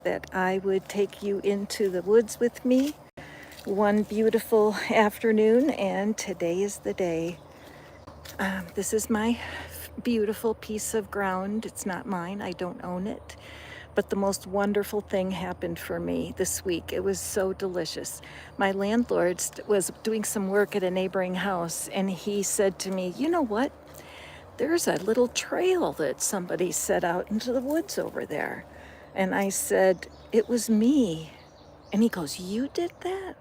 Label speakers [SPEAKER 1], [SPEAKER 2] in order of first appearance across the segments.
[SPEAKER 1] that I would take you into the woods with me one beautiful afternoon, and today is the day. This is my beautiful piece of ground. It's not mine, I don't own it. But the most wonderful thing happened for me this week. It was so delicious. My landlord was doing some work at a neighboring house, and he said to me, "You know what? There's a little trail that somebody set out into the woods over there." And I said, "It was me." And he goes, "You did that?"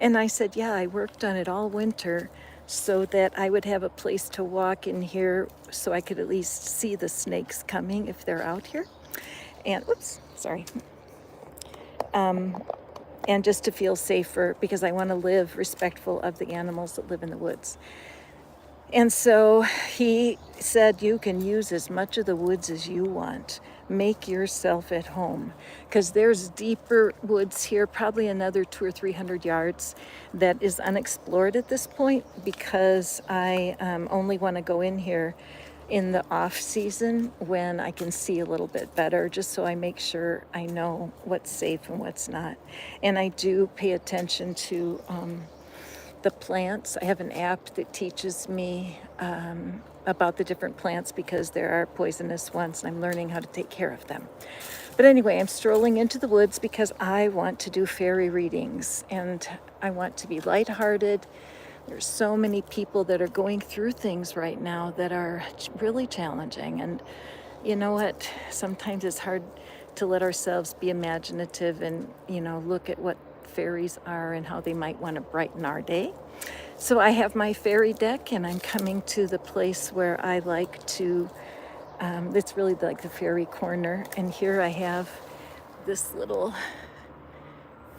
[SPEAKER 1] And I said, "Yeah, I worked on it all winter so that I would have a place to walk in here so I could at least see the snakes coming if they're out here. And, oops, sorry. And just to feel safer because I want to live respectful of the animals that live in the woods." And so he said, "You can use as much of the woods as you want. Make yourself at home." Because there's deeper woods here, probably another 200 or 300 yards that is unexplored at this point, because I only want to go in here in the off season when I can see a little bit better, just so I make sure I know what's safe and what's not. And I do pay attention to the plants. I have an app that teaches me about the different plants because there are poisonous ones, and I'm learning how to take care of them. But anyway, I'm strolling into the woods because I want to do fairy readings, and I want to be lighthearted. There's so many people that are going through things right now that are really challenging, and you know what? Sometimes it's hard to let ourselves be imaginative and, look at what fairies are and how they might want to brighten our day. So I have my fairy deck, and I'm coming to the place where I like to, it's really like the fairy corner. And here I have this little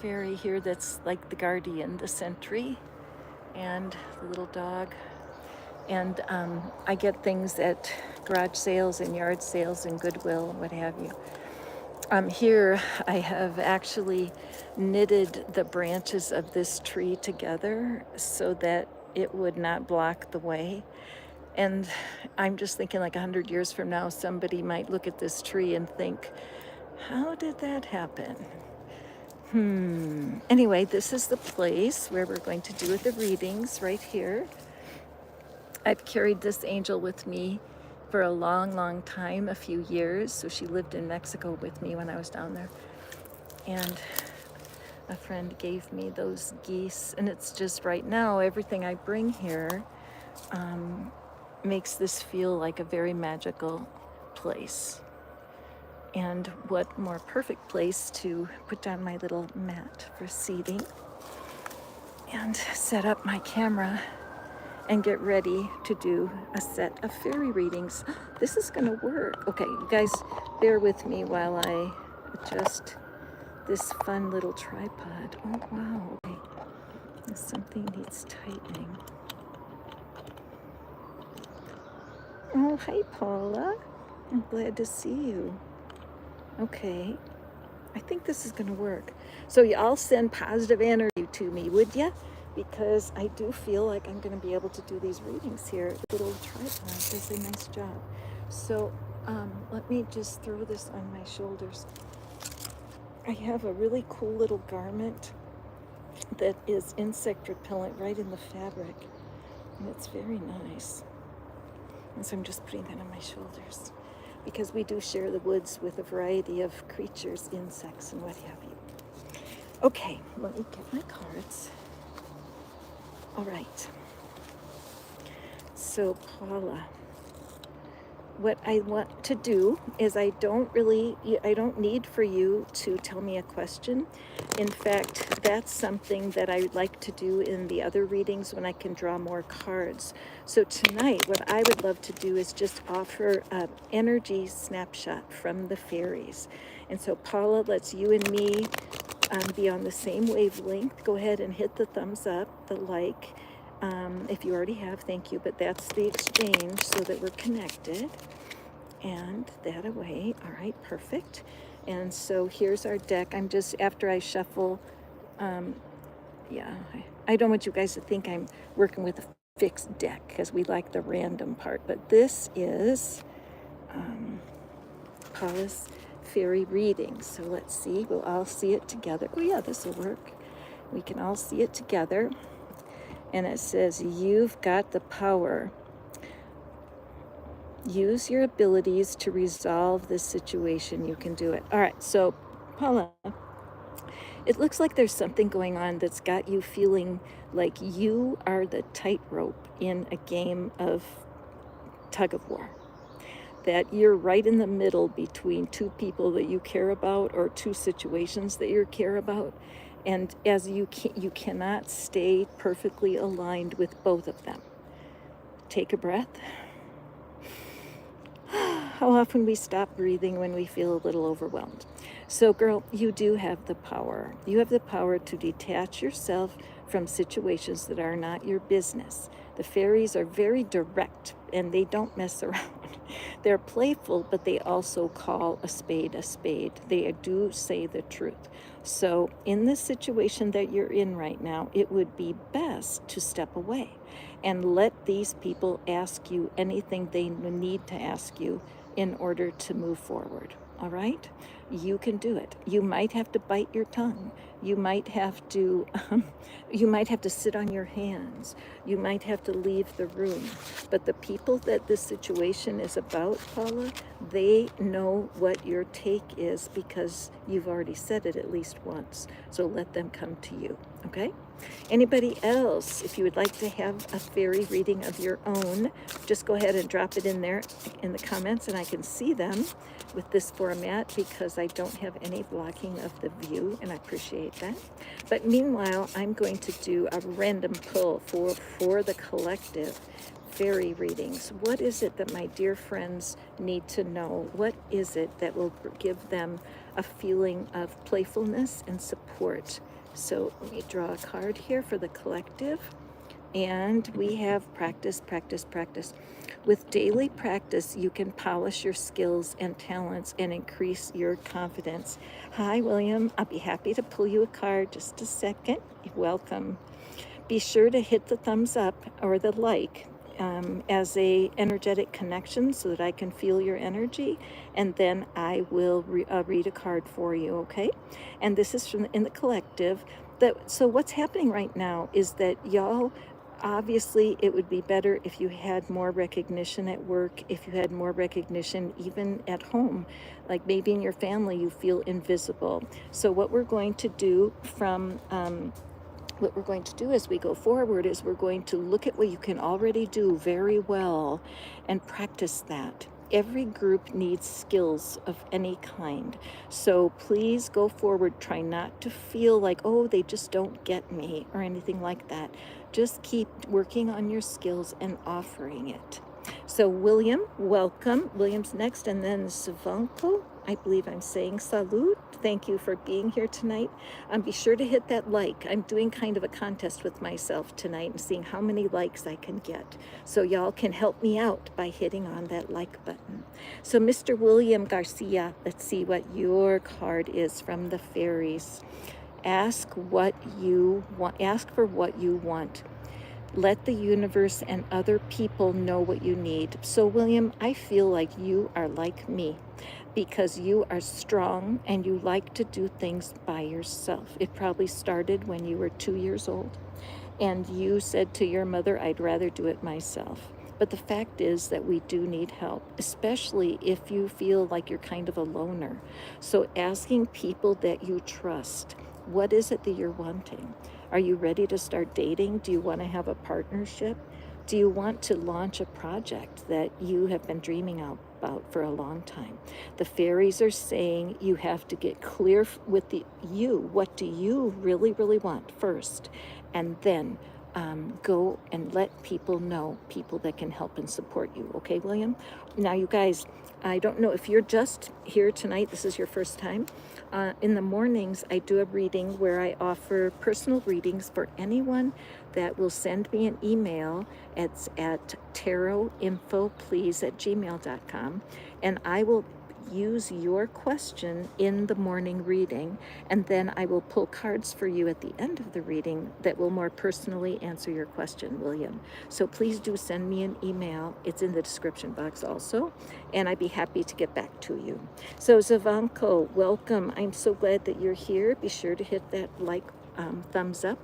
[SPEAKER 1] fairy here that's like the guardian, the sentry, and the little dog. And I get things at garage sales and yard sales and Goodwill and what have you. Here I have actually knitted the branches of this tree together so that it would not block the way. And I'm just thinking, like 100 years from now, somebody might look at this tree and think, how did that happen? Anyway, this is the place where we're going to do the readings, right here. I've carried this angel with me for a long, long time, a few years. So she lived in Mexico with me when I was down there. And a friend gave me those geese. And it's just right now, everything I bring here makes this feel like a very magical place. And what more perfect place to put down my little mat for seating and set up my camera and get ready to do a set of fairy readings. This is gonna work. Okay, you guys, bear with me while I adjust this fun little tripod. Oh, wow, okay. Something needs tightening. Oh, hi, Paula. I'm glad to see you. Okay, I think this is gonna work. So y'all send positive energy to me, would ya? Because I do feel like I'm going to be able to do these readings here. The little tripod does a nice job. So let me just throw this on my shoulders. I have a really cool little garment that is insect repellent right in the fabric, and it's very nice. And so I'm just putting that on my shoulders because we do share the woods with a variety of creatures, insects, and what have you. Okay, let me get my cards. All right, so Paula, what I want to do is I don't need for you to tell me a question. In fact, that's something that I would like to do in the other readings when I can draw more cards. So tonight, what I would love to do is just offer an energy snapshot from the fairies. And so Paula, let's you and me be on the same wavelength. Go ahead and hit the thumbs up, the like, if you already have, thank you, but that's the exchange so that we're connected. And that away. All right, perfect. And so here's our deck. I'm just, after I shuffle, I don't want you guys to think I'm working with a fixed deck because we like the random part, but this is Paula's fairy reading. So let's see, we'll all see it together. Oh yeah, this will work. We can all see it together. And it says, you've got the power. Use your abilities to resolve this situation. You can do it. All right, so Paula, it looks like there's something going on that's got you feeling like you are the tightrope in a game of tug of war. That you're right in the middle between two people that you care about or two situations that you care about. And as you cannot stay perfectly aligned with both of them. Take a breath. How often we stop breathing when we feel a little overwhelmed. So girl, you do have the power. You have the power to detach yourself from situations that are not your business. The fairies are very direct and they don't mess around. They're playful, but they also call a spade a spade. They do say the truth. So in this situation that you're in right now, it would be best to step away and let these people ask you anything they need to ask you in order to move forward. All right? You can do it. You might have to bite your tongue. You might have to sit on your hands. You might have to leave the room. But the people that this situation is about, Paula, they know what your take is because you've already said it at least once. So let them come to you, okay? Anybody else, if you would like to have a fairy reading of your own, just go ahead and drop it in there in the comments and I can see them with this format because I don't have any blocking of the view, and I appreciate that. But meanwhile, I'm going to do a random pull for the collective fairy readings. What is it that my dear friends need to know? What is it that will give them a feeling of playfulness and support? So let me draw a card here for the collective. And we have practice, practice, practice. With daily practice, you can polish your skills and talents and increase your confidence. Hi, William. I'll be happy to pull you a card. Just a second. Welcome. Be sure to hit the thumbs up or the like as a energetic connection so that I can feel your energy, and then I will read a card for you, okay? And this is from in the collective. So what's happening right now is that y'all, obviously it would be better if you had more recognition at work, if you had more recognition even at home, like maybe in your family you feel invisible. So what we're going to do as we go forward is we're going to look at what you can already do very well and practice that. Every group needs skills of any kind. So please go forward. Try not to feel like, oh, they just don't get me or anything like that. Just keep working on your skills and offering it. So William, welcome. William's next, and then Savanko. I believe I'm saying salud. Thank you for being here tonight. Be sure to hit that like. I'm doing kind of a contest with myself tonight and seeing how many likes I can get. So y'all can help me out by hitting on that like button. So Mr. William Garcia, let's see what your card is from the fairies. Ask what you want. Ask for what you want. Let the universe and other people know what you need. So William, I feel like you are like me because you are strong and you like to do things by yourself. It probably started when you were 2 years old and you said to your mother, I'd rather do it myself. But the fact is that we do need help, especially if you feel like you're kind of a loner. So asking people that you trust, what is it that you're wanting? Are you ready to start dating? Do you want to have a partnership? Do you want to launch a project that you have been dreaming about for a long time? The fairies are saying you have to get clear with what do you really, really want first, and then go and let people know, people that can help and support you. Okay, William? Now, you guys, I don't know if you're just here tonight, this is your first time. In the mornings, I do a reading where I offer personal readings for anyone that will send me an email. It's at tarotinfoplease@gmail.com, and I will use your question in the morning reading, and then I will pull cards for you at the end of the reading that will more personally answer your question, William. So please do send me an email. It's in the description box also, and I'd be happy to get back to you. So Zavanko, welcome. I'm so glad that you're here. Be sure to hit that thumbs up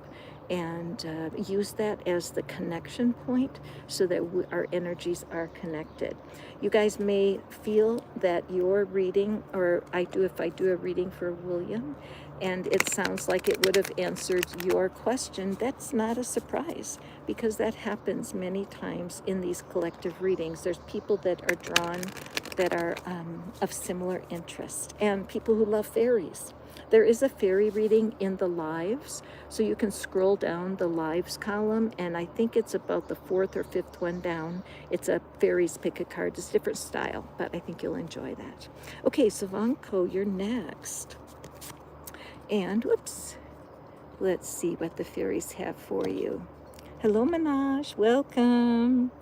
[SPEAKER 1] and use that as the connection point so that our energies are connected. You guys may feel that your reading, or if I do a reading for William, and it sounds like it would have answered your question, that's not a surprise, because that happens many times in these collective readings. There's people that are drawn that are of similar interest, and people who love fairies. There is a fairy reading in the lives, so you can scroll down the lives column, and I think it's about the 4th or 5th one down. It's a fairies pick a card. It's a different style, but I think you'll enjoy that. Okay, Savanko, you're next. And whoops, let's see what the fairies have for you. Hello, Manaj, welcome.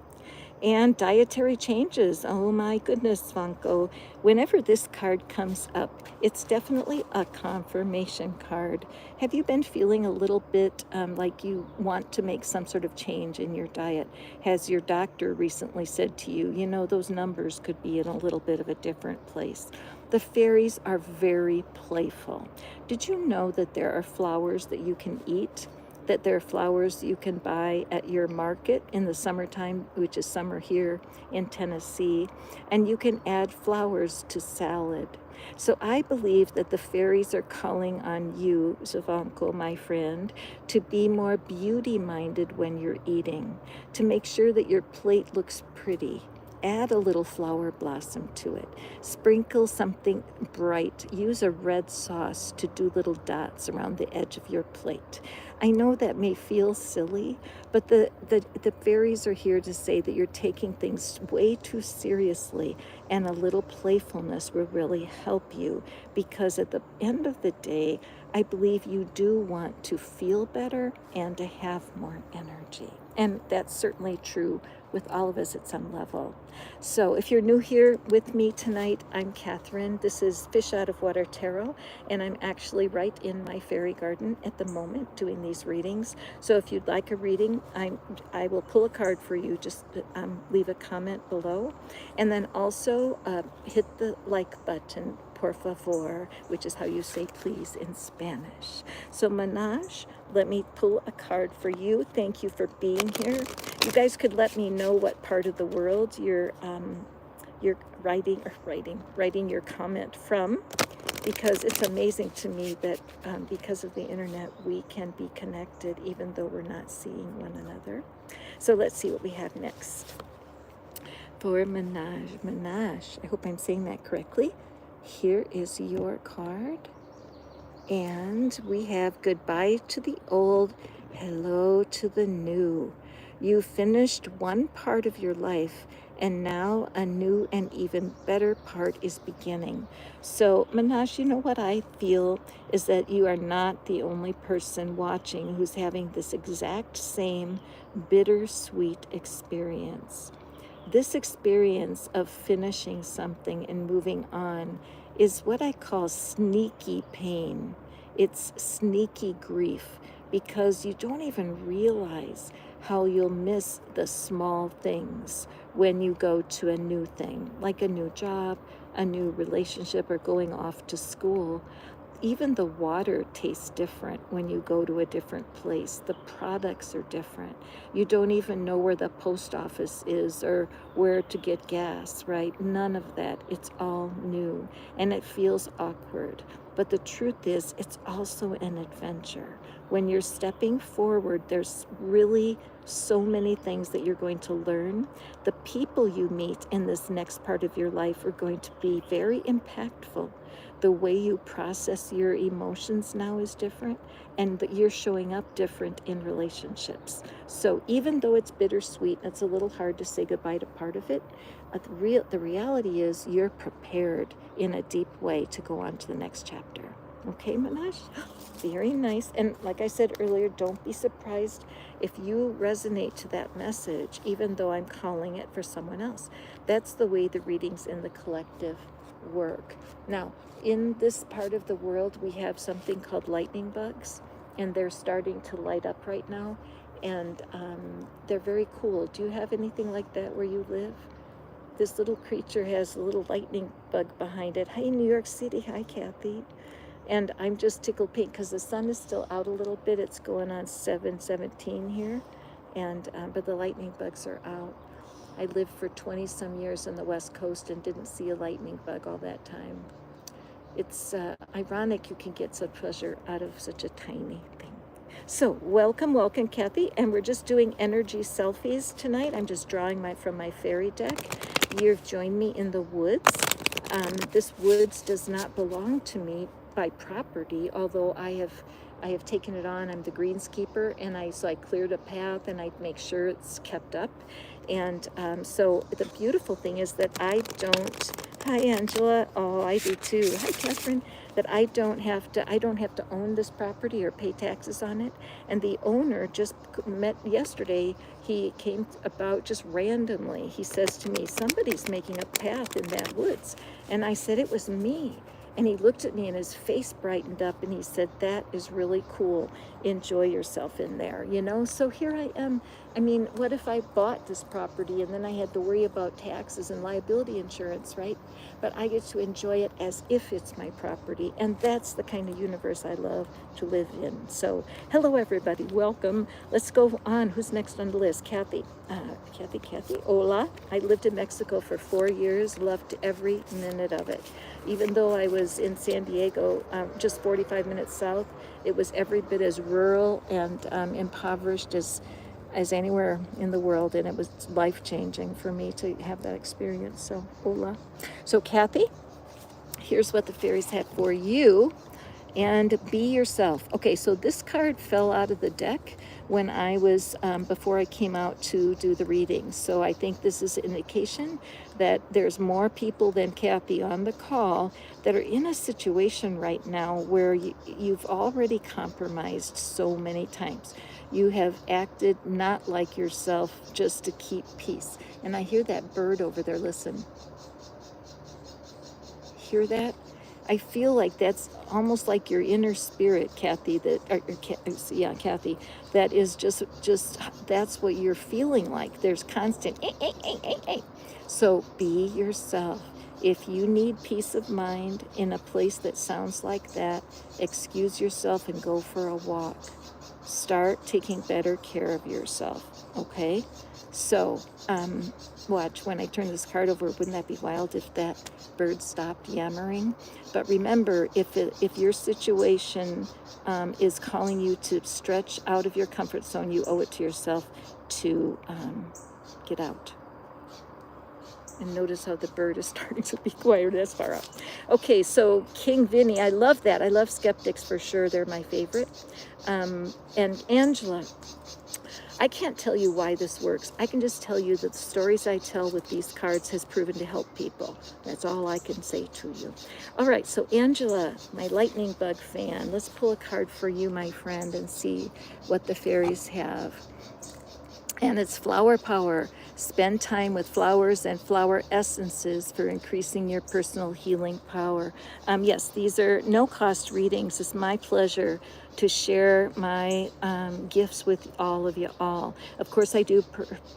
[SPEAKER 1] And dietary changes. Oh my goodness, Vanko. Whenever this card comes up, it's definitely a confirmation card. Have you been feeling a little bit like you want to make some sort of change in your diet? Has your doctor recently said to you, you know, those numbers could be in a little bit of a different place? The fairies are very playful. Did you know that there are flowers that you can eat? That there are flowers you can buy at your market in the summertime, which is summer here in Tennessee, and you can add flowers to salad. So I believe that the fairies are calling on you, Zavanko, my friend, to be more beauty-minded when you're eating, to make sure that your plate looks pretty. Add a little flower blossom to it. Sprinkle something bright. Use a red sauce to do little dots around the edge of your plate. I know that may feel silly, but the fairies are here to say that you're taking things way too seriously, and a little playfulness will really help you, because at the end of the day, I believe you do want to feel better and to have more energy. And that's certainly true with all of us at some level. So if you're new here with me tonight, I'm Catherine. This is Fish Out of Water Tarot, and I'm actually right in my fairy garden at the moment doing these readings. So if you'd like a reading, I will pull a card for you. Just leave a comment below. And then also hit the like button, por favor, which is how you say please in Spanish. So Manaj, let me pull a card for you. Thank you for being here. You guys could let me know what part of the world you're writing your comment from, because it's amazing to me that because of the internet we can be connected even though we're not seeing one another. So let's see what we have next for Manaj. I hope I'm saying that correctly. Here is your card, and we have goodbye to the old, hello to the new. You finished one part of your life, and now a new and even better part is beginning. So Manaj, you know what I feel is that you are not the only person watching who's having this exact same bittersweet experience. This experience of finishing something and moving on is what I call sneaky pain. It's sneaky grief, because you don't even realize how you'll miss the small things when you go to a new thing, like a new job, a new relationship, or going off to school. Even the water tastes different when you go to a different place. The products are different. You don't even know where the post office is or where to get gas, right? None of that. It's all new, and it feels awkward. But the truth is, it's also an adventure. When you're stepping forward, there's really so many things that you're going to learn. The people you meet in this next part of your life are going to be very impactful. The way you process your emotions now is different, and that you're showing up different in relationships. So even though it's bittersweet, it's a little hard to say goodbye to part of it, the reality is you're prepared in a deep way to go on to the next chapter. Okay, Manaj? Very nice. And like I said earlier, don't be surprised if you resonate to that message, even though I'm calling it for someone else. That's the way the readings in the collective work. Now, in this part of the world, we have something called lightning bugs, and they're starting to light up right now, and they're very cool. Do you have anything like that where you live? This little creature has a little lightning bug behind it. Hi, New York City. Hi, Kathy. And I'm just tickled pink because the sun is still out a little bit. It's going on 7:17 here, and but the lightning bugs are out. I lived for 20 some years on the West Coast and didn't see a lightning bug all that time. It's ironic you can get such pleasure out of such a tiny thing. So welcome, Kathy. And we're just doing energy selfies tonight. I'm just drawing from my fairy deck. You've joined me in the woods. This woods does not belong to me by property, although I have taken it on. I'm the greenskeeper, and so I cleared a path, and I make sure it's kept up. And so the beautiful thing is that I don't. Hi, Angela. Oh, I do too. Hi, Catherine. That I don't have to own this property or pay taxes on it. And the owner just met yesterday. He came about just randomly. He says to me, "Somebody's making a path in that woods," and I said, "It was me." And he looked at me and his face brightened up and he said, "That is really cool. Enjoy yourself in there." So here I am. I mean, what if I bought this property and then I had to worry about taxes and liability insurance, right? But I get to enjoy it as if it's my property. And that's the kind of universe I love to live in. So hello, everybody. Welcome. Let's go on. Who's next on the list? Kathy. Kathy. Hola. I lived in Mexico for 4 years. Loved every minute of it. Even though I was in San Diego, just 45 minutes south, it was every bit as rural and impoverished as anywhere in the world, and it was life-changing for me to have that experience. So, hola. So, Kathy, here's what the fairies have for you, and be yourself. Okay, so this card fell out of the deck when I was, before I came out to do the reading. So I think this is an indication that there's more people than Kathy on the call that are in a situation right now where you've already compromised so many times. You have acted not like yourself just to keep peace. And I hear that bird over there. Listen. Hear that? I feel like that's almost like your inner spirit, Kathy, Kathy, that is just that's what you're feeling like. There's constant, So be yourself. If you need peace of mind in a place that sounds like that, excuse yourself and go for a walk. Start taking better care of yourself, okay? So, watch, when I turn this card over, wouldn't that be wild if that bird stopped yammering? But remember, if your situation is calling you to stretch out of your comfort zone, you owe it to yourself to get out. And notice how the bird is starting to be quiet as far up. Okay, so King Vinny, I love that. I love skeptics for sure. They're my favorite. And Angela, I can't tell you why this works. I can just tell you that the stories I tell with these cards has proven to help people. That's all I can say to you. All right, so Angela, my lightning bug fan, let's pull a card for you, my friend, and see what the fairies have. And it's flower power. Spend time with flowers and flower essences for increasing your personal healing power. Yes, these are no-cost readings. It's my pleasure to share my gifts with all of you all. Of course, I do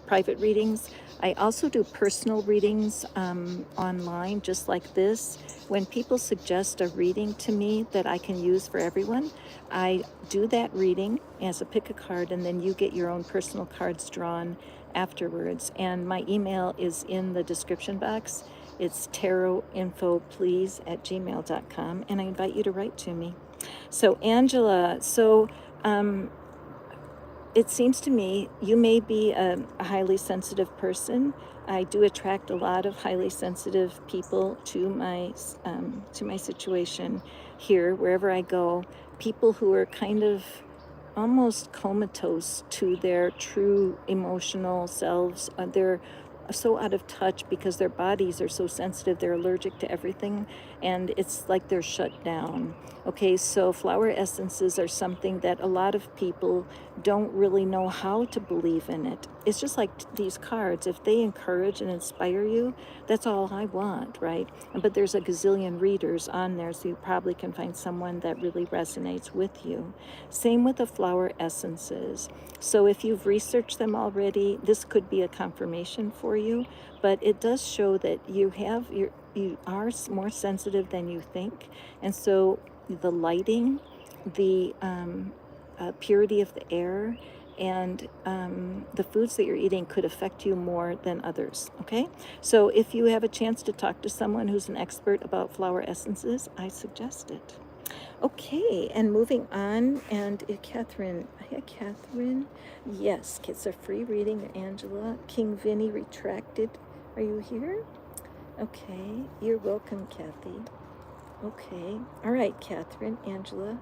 [SPEAKER 1] private readings. I also do personal readings online, just like this. When people suggest a reading to me that I can use for everyone, I do that reading as a pick a card, and then you get your own personal cards drawn afterwards. And my email is in the description box. It's tarotinfoplease@gmail.com, and I invite you to write to me. So Angela, it seems to me you may be a highly sensitive person. I do attract a lot of highly sensitive people to my situation here, wherever I go. People who are kind of almost comatose to their true emotional selves. They're so out of touch because their bodies are so sensitive. They're allergic to everything, and it's like they're shut down. Okay, so flower essences are something that a lot of people don't really know how to believe in it. It's just like these cards. If they encourage and inspire you, that's all I want, right? But there's a gazillion readers on there, so you probably can find someone that really resonates with you. Same with the flower essences. So if you've researched them already, this could be a confirmation for you, but it does show that you are more sensitive than you think. And so the lighting, the purity of the air, and the foods that you're eating could affect you more than others, okay? So if you have a chance to talk to someone who's an expert about flower essences, I suggest it. Okay, and moving on, and Catherine, hi Catherine, yes, it's a free reading, Angela. King Vinny retracted, are you here? Okay, you're welcome, Kathy. Okay, all right, Catherine, Angela.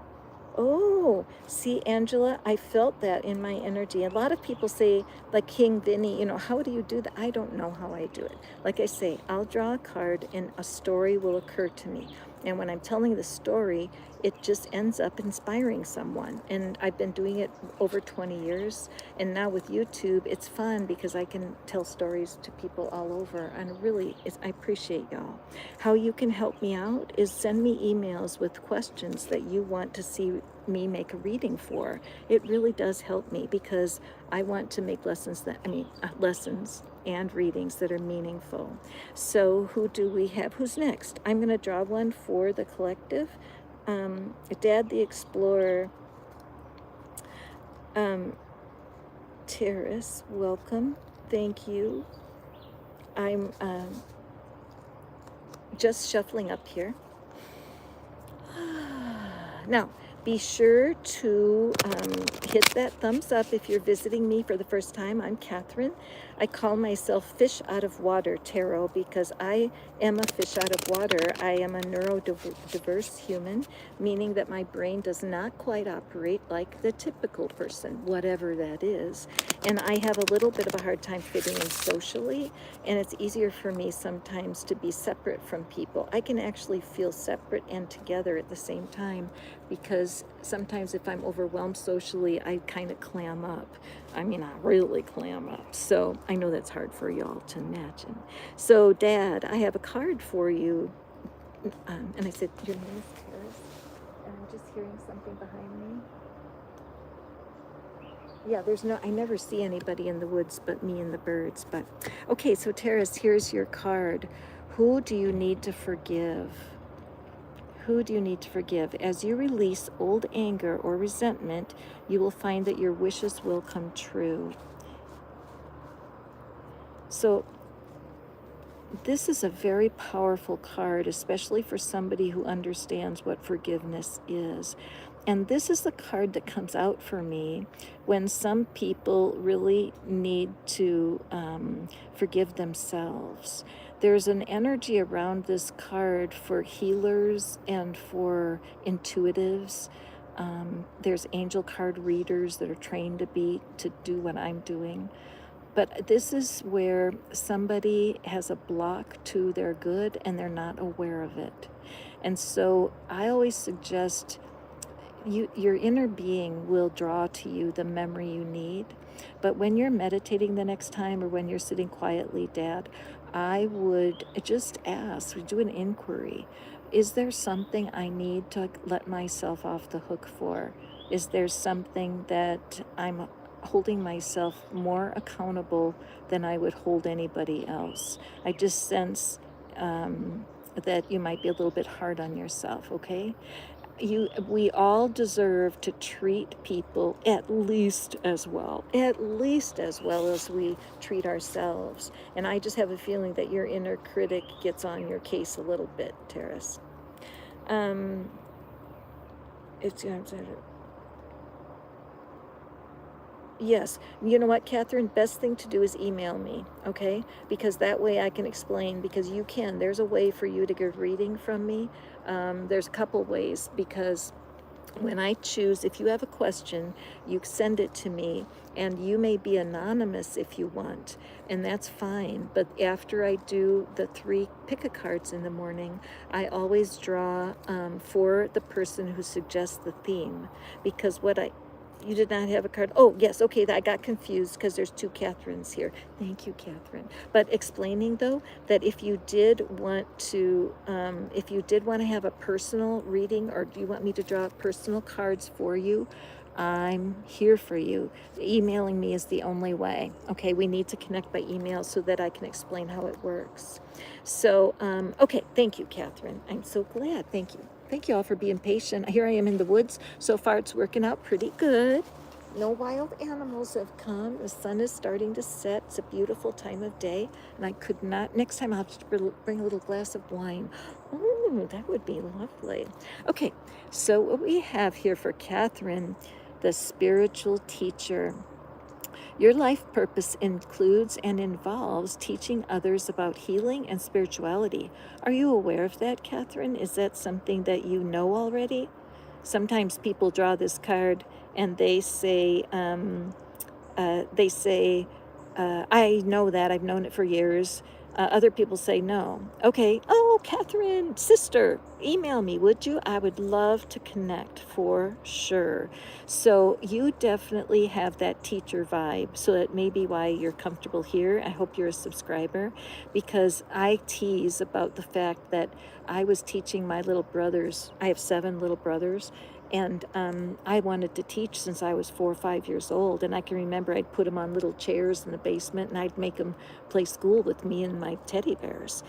[SPEAKER 1] Oh, see, Angela, I felt that in my energy. A lot of people say, like King Vinny, how do you do that? I don't know how I do it. Like I say, I'll draw a card and a story will occur to me. And when I'm telling the story, it just ends up inspiring someone. And I've been doing it over 20 years. And now with YouTube, it's fun because I can tell stories to people all over. And really, I appreciate y'all. How you can help me out is send me emails with questions that you want to see me make a reading for. It really does help me because I want to make lessons and readings that are meaningful. So who do we have? Who's next? I'm going to draw one for the collective. Dad the Explorer, Terrace, welcome. Thank you. I'm just shuffling up here. Now, be sure to hit that thumbs up if you're visiting me for the first time. I'm Catherine. I call myself Fish Out of Water Tarot because I am a fish out of water. I am a neurodiverse human, meaning that my brain does not quite operate like the typical person, whatever that is. And I have a little bit of a hard time fitting in socially, and it's easier for me sometimes to be separate from people. I can actually feel separate and together at the same time because sometimes if I'm overwhelmed socially, I kind of clam up. I mean, I really clam up. So I know that's hard for y'all to imagine. So, Dad, I have a card for you. And I said, your name is Terrace. And I'm just hearing something behind me. Yeah, I never see anybody in the woods but me and the birds. But, okay, so Terrace, here's your card. Who do you need to forgive? Who do you need to forgive? As you release old anger or resentment, you will find that your wishes will come true. So this is a very powerful card, especially for somebody who understands what forgiveness is. And this is the card that comes out for me when some people really need to forgive themselves. There's an energy around this card for healers and for intuitives. There's angel card readers that are trained to do what I'm doing. But this is where somebody has a block to their good and they're not aware of it. And so I always suggest your inner being will draw to you the memory you need. But when you're meditating the next time or when you're sitting quietly, Dad, I would just do an inquiry. Is there something I need to let myself off the hook for? Is there something that I'm holding myself more accountable than I would hold anybody else? I just sense that you might be a little bit hard on yourself, okay? We all deserve to treat people at least as well as we treat ourselves. And I just have a feeling that your inner critic gets on your case a little bit, Terrace. Yes, you know what, Catherine? Best thing to do is email me, okay? Because that way I can explain, because there's a way for you to get a reading from me. There's a couple ways, because when I choose, if you have a question, you send it to me, and you may be anonymous if you want, and that's fine. But after I do the 3 pick-a-cards in the morning, I always draw for the person who suggests the theme, because you did not have a card. Oh, yes. Okay. I got confused because there's 2 Catherines here. Thank you, Catherine. But explaining, though, that if you did want to have a personal reading, or do you want me to draw personal cards for you, I'm here for you. Emailing me is the only way. Okay. We need to connect by email so that I can explain how it works. So, okay. Thank you, Catherine. I'm so glad. Thank you. Thank you all for being patient. Here I am in the woods. So far, it's working out pretty good. No wild animals have come. The sun is starting to set. It's a beautiful time of day. And I could not, next time I'll have to bring a little glass of wine. Oh, that would be lovely. Okay, so what we have here for Catherine, the spiritual teacher. Your life purpose includes and involves teaching others about healing and spirituality. Are you aware of that, Catherine? Is that something that you know already? Sometimes people draw this card and they say, I know that, I've known it for years. Other people say no. Okay. Oh, Catherine, sister, email me, would you? I would love to connect for sure. So you definitely have that teacher vibe. So that may be why you're comfortable here. I hope you're a subscriber, because I tease about the fact that I was teaching my little brothers. I have 7 little brothers. And I wanted to teach since I was 4 or 5 years old. And I can remember I'd put them on little chairs in the basement, and I'd make them play school with me and my teddy bears.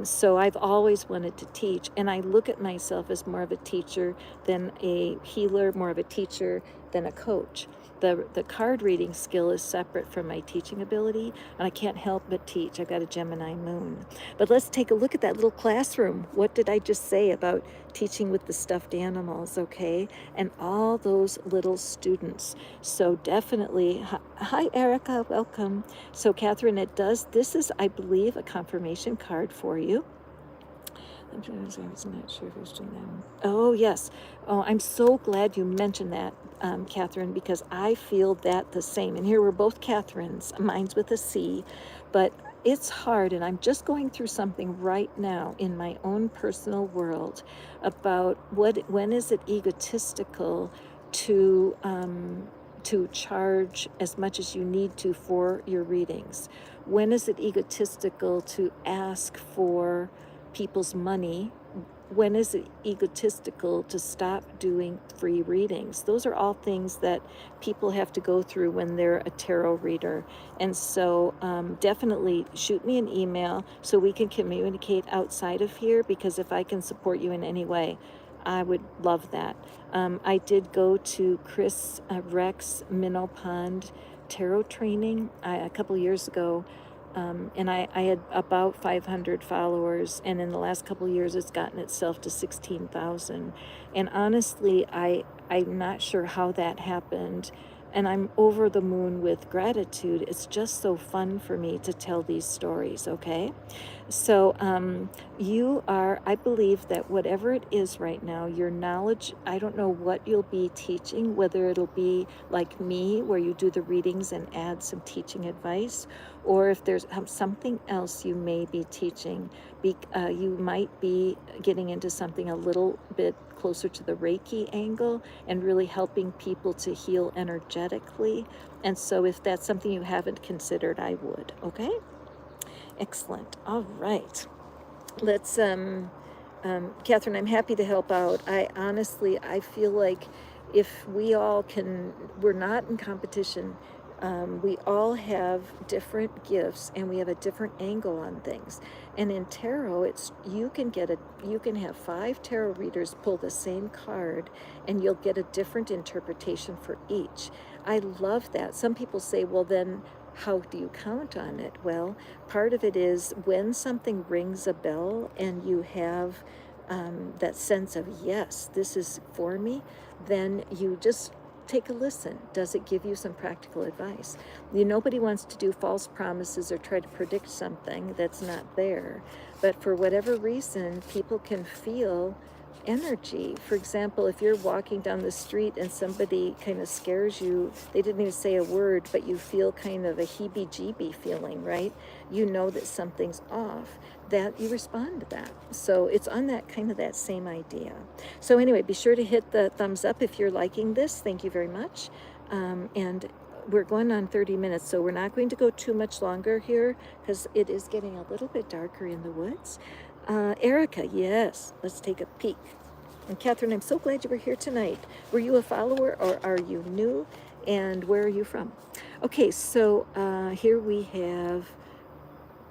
[SPEAKER 1] So I've always wanted to teach. And I look at myself as more of a teacher than a healer, more of a teacher than a coach. The card reading skill is separate from my teaching ability, and I can't help but teach. I've got a Gemini moon. But let's take a look at that little classroom. What did I just say about teaching with the stuffed animals, okay? And all those little students. So definitely, hi Erica, welcome. So Catherine, this is, I believe, a confirmation card for you. I was not sure if I was doing that. Oh, yes. Oh, I'm so glad you mentioned that, Catherine, because I feel that the same. And here we're both Catherines. Mine's with a C, but it's hard. And I'm just going through something right now in my own personal world about when is it egotistical to charge as much as you need to for your readings? When is it egotistical to ask for people's money? When is it egotistical to stop doing free readings? Those are all things that people have to go through when they're a tarot reader. And so definitely shoot me an email so we can communicate outside of here, because if I can support you in any way, I would love that. I did go to Chris Rex Minnow Pond tarot training a couple years ago. And I had about 500 followers, and in the last couple of years, it's gotten itself to 16,000. And honestly, I'm not sure how that happened, and I'm over the moon with gratitude. It's just so fun for me to tell these stories, okay? So I believe that whatever it is right now, your knowledge, I don't know what you'll be teaching, whether it'll be like me, where you do the readings and add some teaching advice, or if there's something else you may be teaching. You might be getting into something a little bit closer to the Reiki angle and really helping people to heal energetically. And so if that's something you haven't considered, I would, okay? Excellent. All right. Let's, Catherine, I'm happy to help out. I feel like if we all we're not in competition. We all have different gifts, and we have a different angle on things. And in tarot, you can have 5 tarot readers pull the same card, and you'll get a different interpretation for each. I love that. Some people say, well, then how do you count on it? Well, part of it is when something rings a bell and you have that sense of, yes, this is for me, then you just take a listen. Does it give you some practical advice? Nobody wants to do false promises or try to predict something that's not there. But for whatever reason, people can feel energy. For example, if you're walking down the street and somebody kind of scares you, they didn't even say a word, but you feel kind of a heebie-jeebie feeling, right? You know that something's off, that you respond to that. So it's on that kind of that same idea. So anyway, be sure to hit the thumbs up if you're liking this. Thank you very much. And we're going on 30 minutes, so we're not going to go too much longer here because it is getting a little bit darker in the woods. Erica, yes, let's take a peek. And Catherine, I'm so glad you were here tonight. Were you a follower or are you new? And where are you from? Okay, so here we have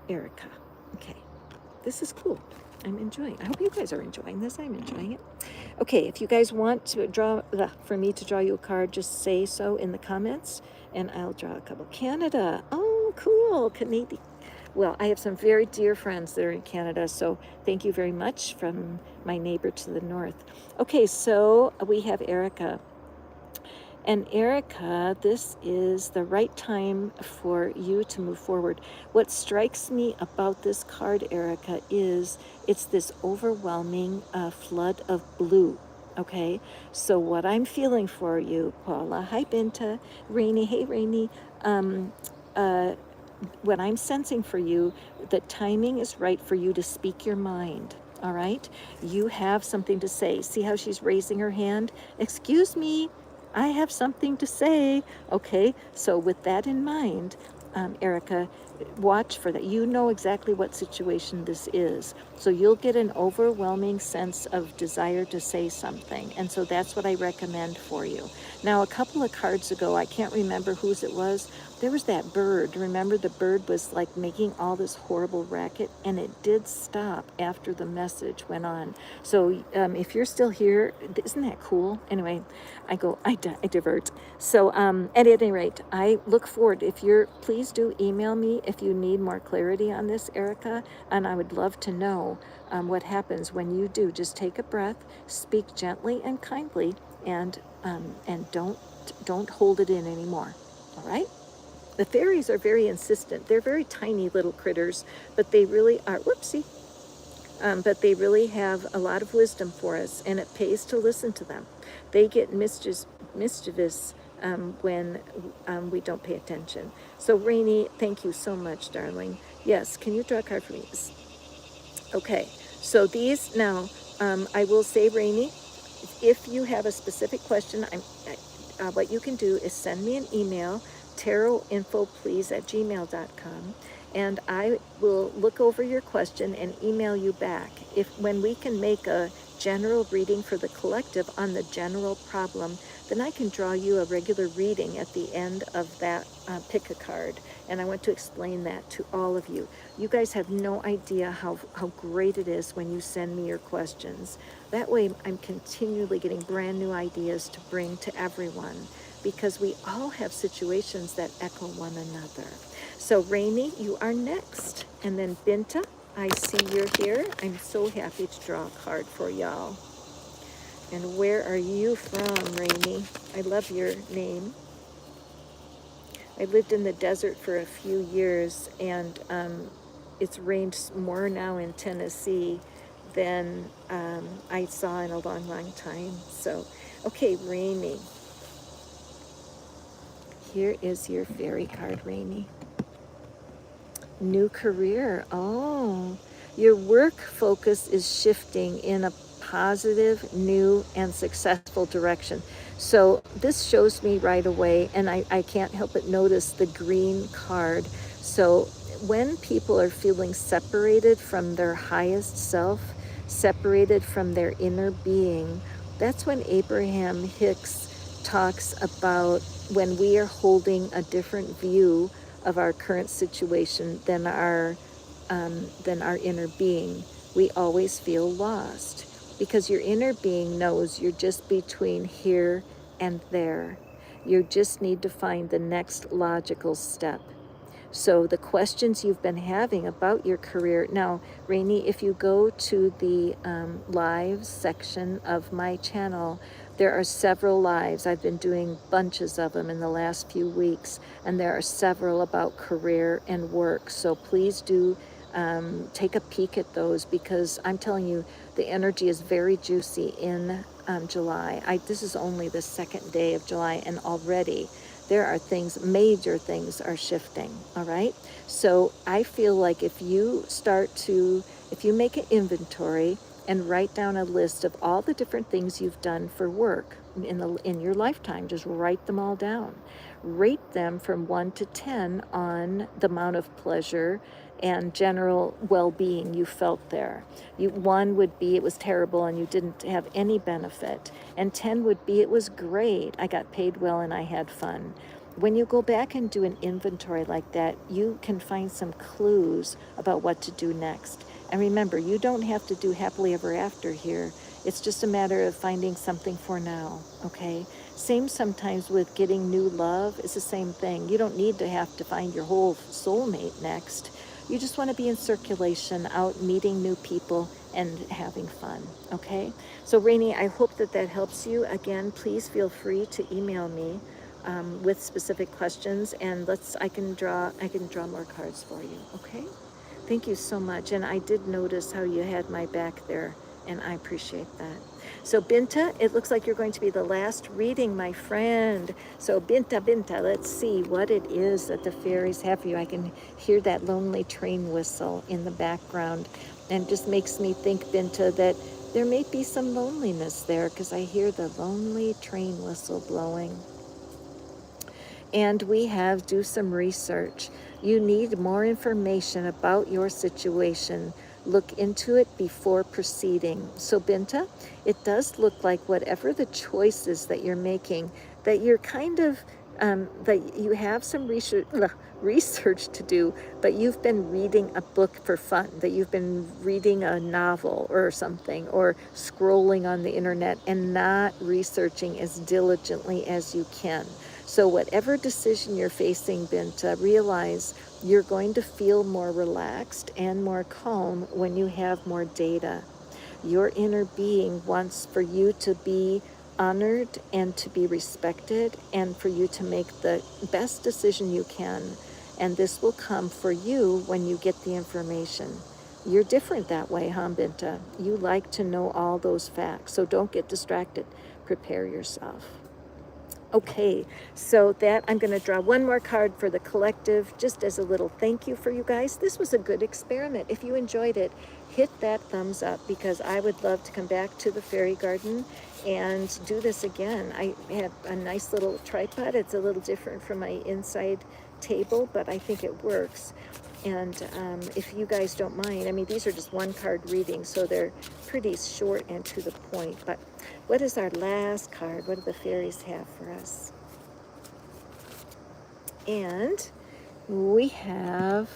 [SPEAKER 1] Erica. Okay, this is cool. I'm enjoying. I hope you guys are enjoying this. I'm enjoying it. Okay, if you guys want to for me to draw you a card, just say so in the comments, and I'll draw a couple. Canada. Oh, cool. Canadian. Well, I have some very dear friends that are in Canada, so thank you very much from my neighbor to the north. Okay, so we have Erica. And Erica, this is the right time for you to move forward. What strikes me about this card, Erica, is it's this overwhelming flood of blue. Okay, so what I'm feeling for you, Paula, hi Binta, Rainy, hey Rainy, what I'm sensing for you, the timing is right for you to speak your mind. All right, you have something to say. See how she's raising her hand? Excuse me, I have something to say. Okay, so with that in mind, Erica, watch for that. You know exactly what situation this is. So you'll get an overwhelming sense of desire to say something. And so that's what I recommend for you. Now, a couple of cards ago, I can't remember whose it was, there was that bird. Remember, the bird was like making all this horrible racket, and it did stop after the message went on. So if you're still here, isn't that cool? Anyway, I divert. So at any rate, I look forward. Please do email me if you need more clarity on this, Erica, and I would love to know what happens when you do. Just take a breath, speak gently and kindly, and don't hold it in anymore. All right? The fairies are very insistent. They're very tiny little critters, but they really are, but they really have a lot of wisdom for us, and it pays to listen to them. They get mischievous when we don't pay attention. So Rainy, thank you so much, darling. Yes, can you draw a card for me? Okay, so these now, I will say, Rainy, if you have a specific question, what you can do is send me an email, tarotinfoplease@gmail.com, and I will look over your question and email you back. When we can make a general reading for the collective on the general problem, then I can draw you a regular reading at the end of that pick a card. And I want to explain that to all of you. You guys have no idea how great it is when you send me your questions. That way I'm continually getting brand new ideas to bring to everyone, because we all have situations that echo one another. So Rainy, you are next. And then Binta, I see you're here. I'm so happy to draw a card for y'all. And where are you from, Rainy? I love your name. I lived in the desert for a few years, and it's rained more now in Tennessee than I saw in a long, long time. So, okay, Rainy. Here is your fairy card, Rainy. New career. Oh, your work focus is shifting in a positive, new, and successful direction. So this shows me right away, and I can't help but notice the green card. So when people are feeling separated from their highest self, separated from their inner being, that's when Abraham Hicks talks about when we are holding a different view of our current situation than our inner being, we always feel lost, because your inner being knows you're just between here and there. You just need to find the next logical step. So the questions you've been having about your career. Now, Rainy, if you go to the lives section of my channel, there are several lives. I've been doing bunches of them in the last few weeks, and there are several about career and work. So please do take a peek at those, because I'm telling you, the energy is very juicy in July. This is only the second day of July, and already there are things, major things are shifting, all right? So I feel like if you make an inventory and write down a list of all the different things you've done for work in your lifetime, just write them all down. Rate them from 1 to 10 on the amount of pleasure and general well-being you felt there. 1 would be it was terrible and you didn't have any benefit, and 10 would be it was great, I got paid well and I had fun. When you go back and do an inventory like that, you can find some clues about what to do next. And remember, you don't have to do happily ever after here. It's just a matter of finding something for now, okay? Same sometimes with getting new love. It's the same thing. You don't need to have to find your whole soulmate next. You just want to be in circulation, out meeting new people and having fun, okay? So Rainey, I hope that helps you. Again, please feel free to email me with specific questions, and I can draw more cards for you, okay? Thank you so much. And I did notice how you had my back there, and I appreciate that. So Binta, it looks like you're going to be the last reading, my friend. So Binta, let's see what it is that the fairies have for you. I can hear that lonely train whistle in the background, and it just makes me think, Binta, that there may be some loneliness there, because I hear the lonely train whistle blowing. And we have do some research. You need more information about your situation. Look into it before proceeding. So Binta, it does look like whatever the choices that you're making, that you're kind of, that you have some research to do, but you've been reading a book for fun, that you've been reading a novel or something, or scrolling on the internet and not researching as diligently as you can. So whatever decision you're facing, Binta, realize you're going to feel more relaxed and more calm when you have more data. Your inner being wants for you to be honored and to be respected, and for you to make the best decision you can. And this will come for you when you get the information. You're different that way, huh, Binta? You like to know all those facts, so don't get distracted. Prepare yourself. Okay, so I'm going to draw one more card for the collective, just as a little thank you for you guys. This was a good experiment. If you enjoyed it, hit that thumbs up, because I would love to come back to the fairy garden and do this again. I have a nice little tripod. It's a little different from my inside table, but I think it works. And if you guys don't mind, I mean, these are just one card readings, so they're pretty short and to the point. But what is our last card? What do the fairies have for us? And we have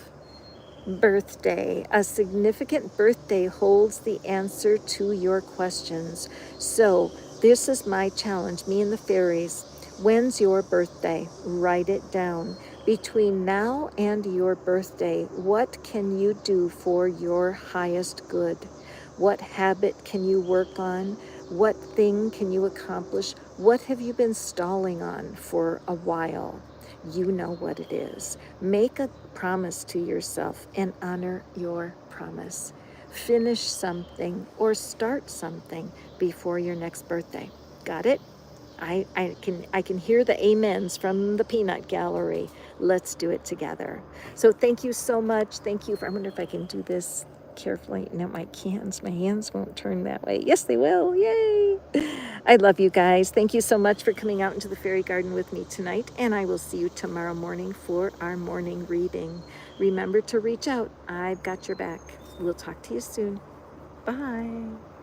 [SPEAKER 1] birthday. A significant birthday holds the answer to your questions. So this is my challenge, me and the fairies. When's your birthday? Write it down. Between now and your birthday, what can you do for your highest good? What habit can you work on? What thing can you accomplish? What have you been stalling on for a while? You know what it is. Make a promise to yourself and honor your promise. Finish something or start something before your next birthday. Got it? I can hear the amens from the peanut gallery. Let's do it together. So thank you so much. Thank you. I wonder if I can do this carefully. No, my hands won't turn that way. Yes, they will. Yay. I love you guys. Thank you so much for coming out into the fairy garden with me tonight. And I will see you tomorrow morning for our morning reading. Remember to reach out. I've got your back. We'll talk to you soon. Bye.